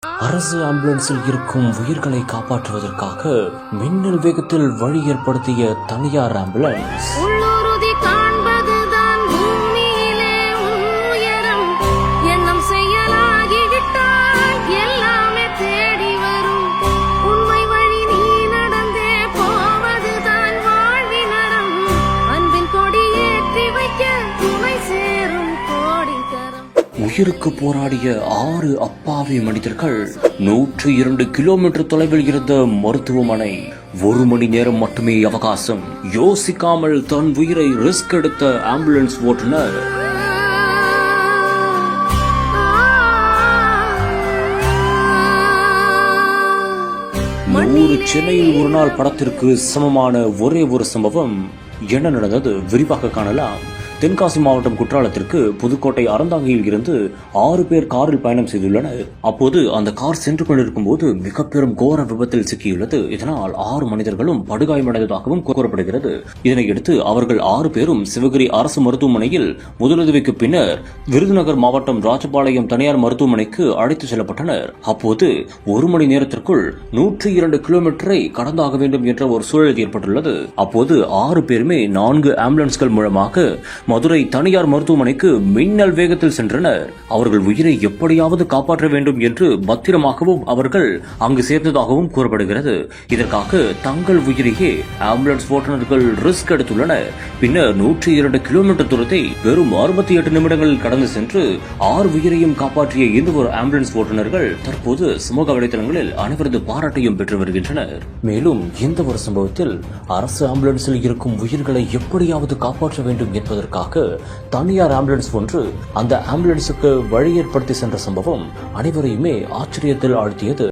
அரசு ஆம்புலன்ஸில் இருக்கும் உயிர்களை காப்பாற்றுவதற்காக மின்னல் வேகத்தில் வழி ஏற்படுத்திய தனியார் ஆம்புலன்ஸ். உயிருக்கு போராடிய 6 அப்பாவி மனிதர்கள் 102 கிலோமீட்டர் தொலைவில் இருந்த மருத்துவமனை. 1 மணி நேரம் மட்டுமே அவகாசம். யோசிக்காமல் தன் உயிரை ரிஸ்க் எடுத்த ஆம்புலன்ஸ் ஓட்டுநர். சென்னையில் ஒரு நாள் படத்திற்கு சமமான ஒரே ஒரு சம்பவம். என்ன நடந்தது விரிவாக காணலாம். தென்காசி மாவட்டம் குற்றாலத்திற்கு புதுக்கோட்டை அறந்தாங்கியில் இருந்து 6 பேர் காரில் பயணம் செய்துள்ளனர். அப்போது அந்த கார் சென்று கொண்டிருக்கும் போது மிக பெரும் கோர விபத்தில் சிக்கியுள்ளது. இதனால் 6 மனிதர்களும் படுகாயமடைந்ததாகவும் கூறப்படுகிறது. இதனையடுத்து அவர்கள் 6 பேரும் சிவகிரி அரசு மருத்துவமனையில் முதலுதவிக்கு பின்னர் விருதுநகர் மாவட்டம் ராஜபாளையம் தனியார் மருத்துவமனைக்கு அழைத்து செல்லப்பட்டனர். அப்போது 1 மணி நேரத்திற்குள் 102 கிலோமீட்டரை கடந்தாக வேண்டும் என்ற ஒரு சூழல் ஏற்பட்டுள்ளது. அப்போது 6 பேருமே 4 ஆம்புலன்ஸ்கள் மூலமாக மதுரை தனியார் மருத்துவமனைக்கு மின்னல் வேகத்தில் சென்றனர். அவர்கள் உயிரை எப்படியாவது காப்பாற்ற வேண்டும் என்று பத்திரமாகவும் அவர்கள் அங்கு சேர்ந்ததாகவும் கூறப்படுகிறது. இதற்காக தங்கள் உயிரையே ஆம்புலன்ஸ் ஓட்டுநர்கள் ரிஸ்க் எடுத்துள்ளனர். பின்னர் 102 கிலோமீட்டர் தூரத்தை வெறும் 68 நிமிடங்களில் கடந்து சென்று 6 உயிரையும் காப்பாற்றிய இந்த ஒரு ஆம்புலன்ஸ் ஓட்டுநர்கள் தற்போது சமூக வலைதளங்களில் அனைவரது பாராட்டையும் பெற்று வருகின்றனர். மேலும் இந்த ஒரு சம்பவத்தில் அரசு ஆம்புலன்ஸில் இருக்கும் உயிர்களை எப்படியாவது காப்பாற்ற வேண்டும் என்பதற்கு தனியார் ஆம்புலன்ஸ் ஒன்று அந்த ஆம்புலன்ஸுக்கு வழி ஏற்படுத்தி சென்ற சம்பவம் அனைவரையுமே ஆச்சரியத்தில் ஆழ்த்தியது.